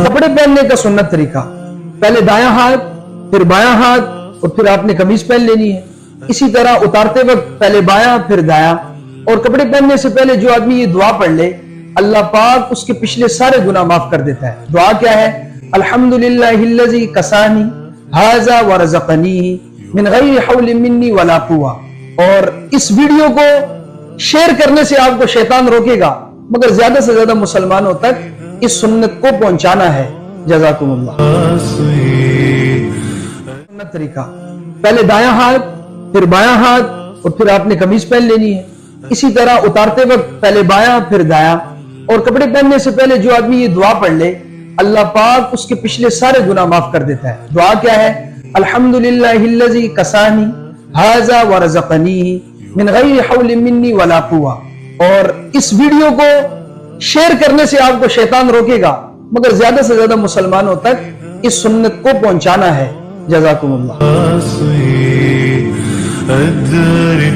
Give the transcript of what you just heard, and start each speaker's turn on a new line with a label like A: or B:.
A: कपड़े पहनने का सुन्नत तरीका, पहले दायां हाथ फिर बायां हाथ और फिर आपने कमीज पहन लेनी है। इसी तरह उतारते वक्त पहले बायां फिर दायां। और कपड़े पहनने से पहले जो आदमी ये दुआ पढ़ ले, अल्लाह पाक उसके पिछले सारे गुनाह माफ कर देता है। दुआ क्या है? अल्हम्दुलिल्लाहिल्लज़ी कसानी हाज़ा व रज़क़नी मिन गैरि हौलिन मिन्नी वला कुव्वा। और इस वीडियो को शेयर करने से आपको शैतान रोकेगा, मगर ज्यादा से ज्यादा मुसलमानों तक इस सुन्नत को पहुंचाना है। जज़ाकुमुल्लाह। सुन्नत तरीका, पहले दायां हाथ फिर बायां हाथ और फिर आपने कमीज पहन लेनी है। इसी तरह उतारते वक्त पहले बायां फिर दायां। और कपड़े पहनने से पहले जो आदमी ये दुआ पढ़ ले, अल्लाह पाक उसके पिछले सारे गुनाह माफ कर देता है। दुआ क्या है? अल्हम्दुलिल्लाहिल्लज़ी कसानी हाज़ा व रज़क़नी मिन गैरि हौलिन मिन्नी वला कुव्वा। और इस वीडियो को शेयर करने से आपको शैतान रोकेगा, मगर ज्यादा से ज्यादा मुसलमानों तक इस सुन्नत को पहुंचाना है। जज़ाकुमुल्लाह।